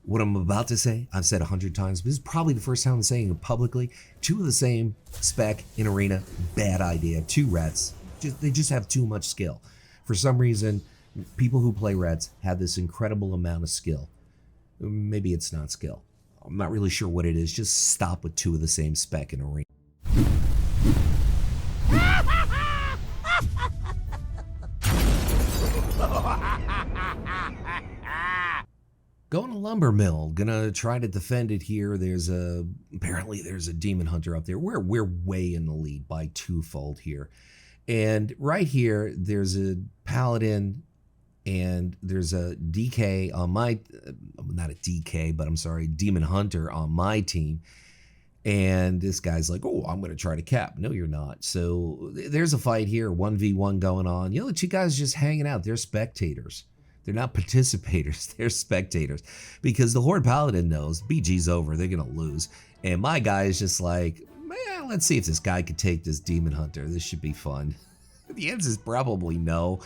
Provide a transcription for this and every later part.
What I'm about to say, I've said 100 times, but this is probably the first time I'm saying it publicly. 2 of the same spec in arena, bad idea. 2 reds, they just have too much skill. For some reason, people who play reds have this incredible amount of skill. Maybe it's not skill. I'm not really sure what it is. Just stop with 2 of the same spec in arena. Going to lumber mill, gonna try to defend it here. Apparently there's a demon hunter up there. We're way in the lead by 2-fold here. And right here, there's a paladin and there's a DK on my, not a DK, but I'm sorry, demon hunter on my team. And this guy's like, oh, I'm gonna try to cap. No, you're not. So there's a fight here, 1v1 going on. You know, the 2 guys just hanging out. They're spectators. They're not participators, they're spectators. Because the Horde Paladin knows BG's over, they're gonna lose. And my guy is just like, man, let's see if this guy could take this Demon Hunter. This should be fun. The answer is probably no.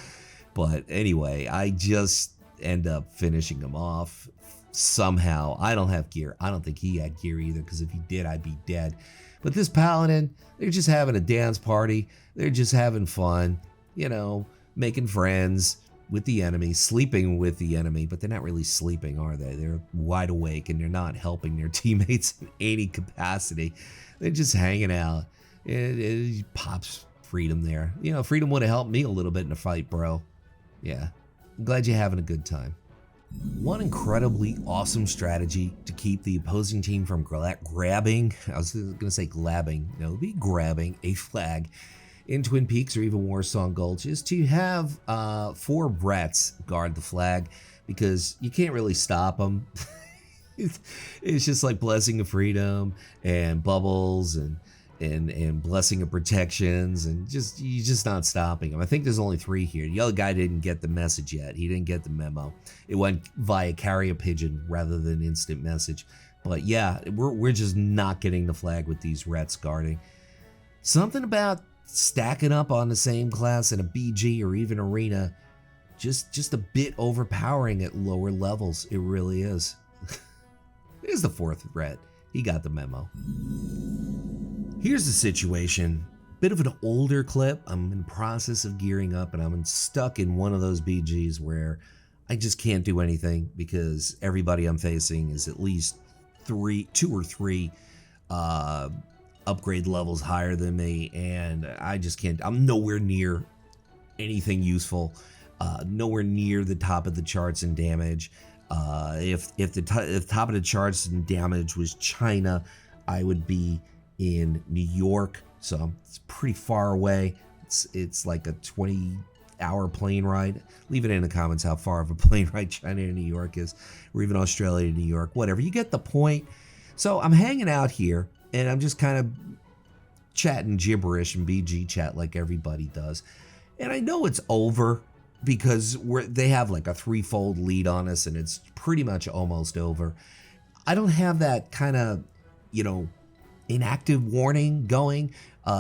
But anyway, I just end up finishing him off somehow. I don't have gear. I don't think he had gear either, because if he did, I'd be dead. But this Paladin, they're just having a dance party. They're just having fun, you know, making friends with the enemy, sleeping with the enemy, but they're not really sleeping, are they? They're wide awake and they're not helping their teammates in any capacity. They're just hanging out. It pops Freedom there. You know, Freedom would have helped me a little bit in the fight, bro. Yeah, I'm glad you're having a good time. One incredibly awesome strategy to keep the opposing team from grabbing, I was gonna say glabbing, no, it'd be grabbing a flag in Twin Peaks or even Warsong Gulch is to have 4 brats guard the flag, because you can't really stop them. It's just like Blessing of Freedom and Bubbles and Blessing of Protections, and you're just not stopping them. I think there's only 3 here. The other guy didn't get the message yet. He didn't get the memo. It went via carrier pigeon rather than instant message. But yeah, we're just not getting the flag with these rats guarding. Something about stacking up on the same class in a BG or even arena, just a bit overpowering at lower levels. It really is. There's the 4th red. He got the memo. Here's the situation. Bit of an older clip. I'm in the process of gearing up and I'm stuck in one of those BGs where I just can't do anything because everybody I'm facing is at least 2 or 3 upgrade levels higher than me, and I just can't. I'm nowhere near anything useful, nowhere near the top of the charts in damage. If the top of the charts in damage was China, I would be in New York, so it's pretty far away. It's like a 20-hour plane ride. Leave it in the comments how far of a plane ride China to New York is, or even Australia to New York, whatever. You get the point. So I'm hanging out here, and I'm just kind of chatting gibberish in BG chat like everybody does. And I know it's over because they have like a 3-fold lead on us, and it's pretty much almost over. I don't have that kind of, you know, inactive warning going.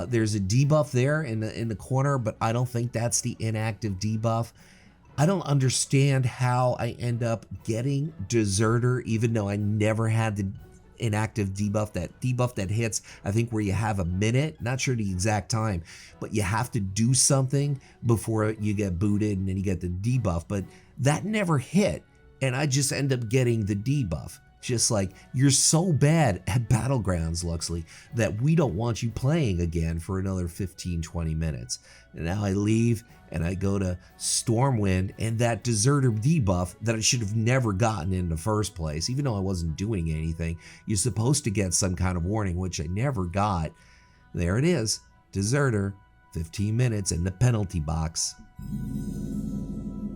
There's a debuff there in the corner, but I don't think that's the inactive debuff. I don't understand how I end up getting Deserter, even though I never had the inactive debuff, that hits, I think, where you have a minute, not sure the exact time, but you have to do something before you get booted and then you get the debuff, but that never hit, and I just end up getting the debuff. Just like, you're so bad at Battlegrounds, Luxeley, that we don't want you playing again for another 15-20 minutes. And now I leave and I go to Stormwind, and that Deserter debuff that I should have never gotten in the first place, even though I wasn't doing anything, you're supposed to get some kind of warning, which I never got. There it is, Deserter, 15 minutes in the penalty box.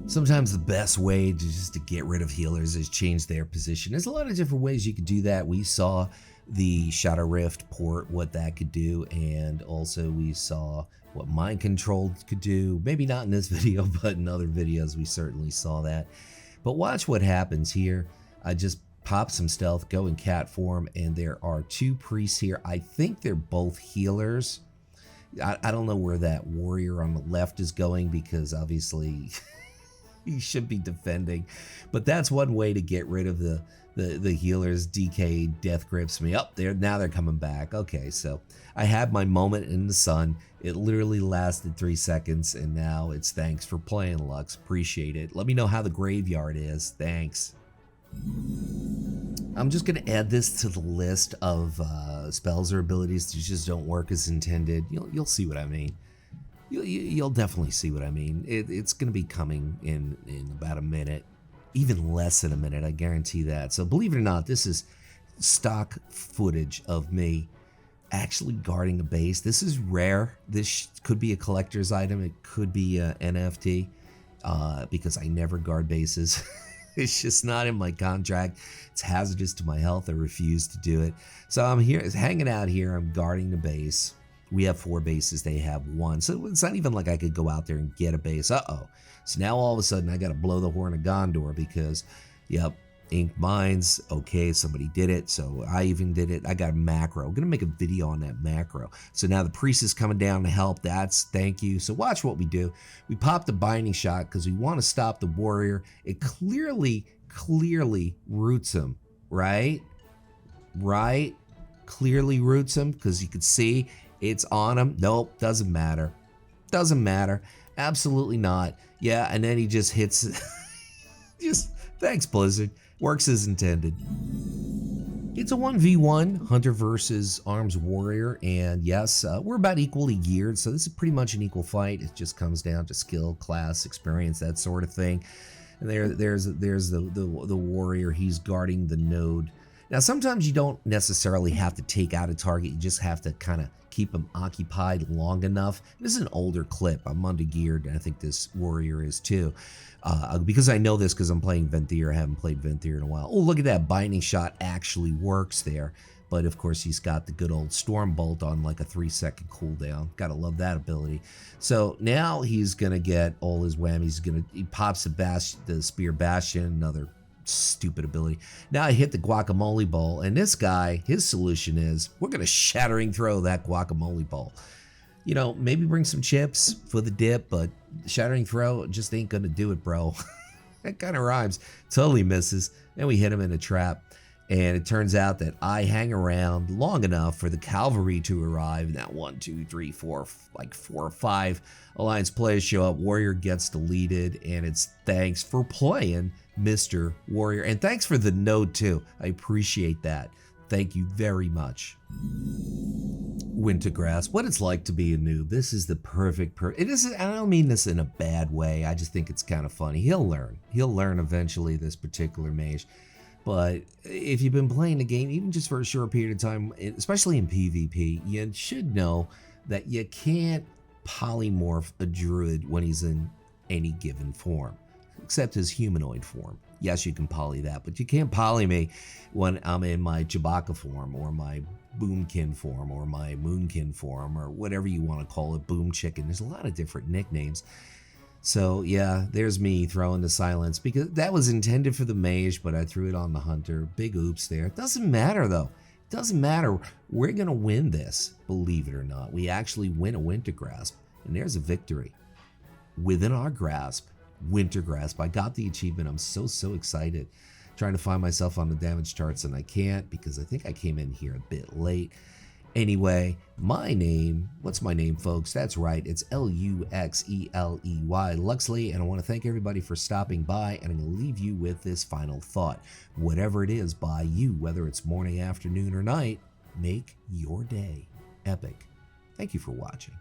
Sometimes the best way to get rid of healers is change their position. There's a lot of different ways you could do that. We saw the Shadow Rift port, what that could do, and also we saw what Mind Control could do. Maybe not in this video, but in other videos we certainly saw that. But watch what happens here. I just pop some stealth, go in cat form, and there are 2 priests here. I think they're both healers. I don't know where that warrior on the left is going, because obviously He should be defending. But that's one way to get rid of the healers. DK death grips me up there. Now they're coming back. Okay, so I had my moment in the sun. It literally lasted 3 seconds, and now it's thanks for playing, Lux. Appreciate it. Let me know how the graveyard is. Thanks. I'm just going to add this to the list of spells or abilities that just don't work as intended. You'll see what I mean. You'll definitely see what I mean. It's going to be coming in about a minute, even less than a minute, I guarantee that. So believe it or not, this is stock footage of me actually guarding a base. This is rare. This could be a collector's item. It could be a NFT because I never guard bases. It's just not in my contract. It's hazardous to my health. I refuse to do it. So I'm here, hanging out here. I'm guarding the base. We have 4 bases. They have 1. So it's not even like I could go out there and get a base. Uh-oh. So now all of a sudden I got to blow the horn of Gondor because, yep, Ink Mines. Okay, somebody did it. So I even did it. I got a macro. I'm going to make a video on that macro. So now the priest is coming down to help. That's thank you. So watch what we do. We pop the binding shot because we want to stop the warrior. It clearly roots him, right? Right? Clearly roots him because you could see it's on him. Nope, doesn't matter. Doesn't matter. Absolutely not. Yeah, and then he just hits. Just thanks, Blizzard. Works as intended. It's a 1v1, Hunter versus Arms Warrior, and yes, we're about equally geared, so this is pretty much an equal fight. It just comes down to skill, class, experience, that sort of thing. And there's the warrior. He's guarding the node. Now, sometimes you don't necessarily have to take out a target. You just have to kind of keep them occupied long enough. This is an older clip. I'm under-geared, and I think this warrior is too. Because I know this because I'm playing Venthyr. I haven't played Venthyr in a while. Oh, look at that. Binding shot actually works there. But, of course, he's got the good old Storm Bolt on like a 3-second cooldown. Gotta love that ability. So now he's going to get all his whammies. He pops the Spear Bastion, another stupid ability. Now I hit the guacamole bowl, and this guy, his solution is we're gonna shattering throw that guacamole bowl. You know, maybe bring some chips for the dip, but shattering throw just ain't gonna do it, bro. That kind of rhymes. Totally misses. Then we hit him in a trap, and it turns out that I hang around long enough for the cavalry to arrive. And that 1, 2, 3, 4, like 4 or 5 Alliance players show up. Warrior gets deleted, and it's thanks for playing, Mr. Warrior. And thanks for the node too. I appreciate that. Thank you very much. Wintergrass, what it's like to be a noob. This is the perfect it is. I don't mean this in a bad way. I just think it's kind of funny. He'll learn. He'll learn eventually, this particular mage. But if you've been playing the game, even just for a short period of time, especially in PvP, you should know that you can't polymorph a druid when he's in any given form, except his humanoid form. Yes, you can poly that, but you can't poly me when I'm in my Chewbacca form, or my Boomkin form, or my Moonkin form, or whatever you want to call it, Boom Chicken. There's a lot of different nicknames. So yeah, there's me throwing the silence, because that was intended for the mage, but I threw it on the hunter. Big oops there. It doesn't matter though. It doesn't matter. We're going to win this, believe it or not. We actually win a Winter Grasp, and there's a victory. Within our grasp, Winter Grasp. I got the achievement. I'm so excited. Trying to find myself on the damage charts, and I can't because I think I came in here a bit late. Anyway, my name, what's my name, folks? That's right, it's Luxeley, Luxley, and I want to thank everybody for stopping by, and I'm going to leave you with this final thought. Whatever it is by you, whether it's morning, afternoon, or night, make your day epic. Thank you for watching.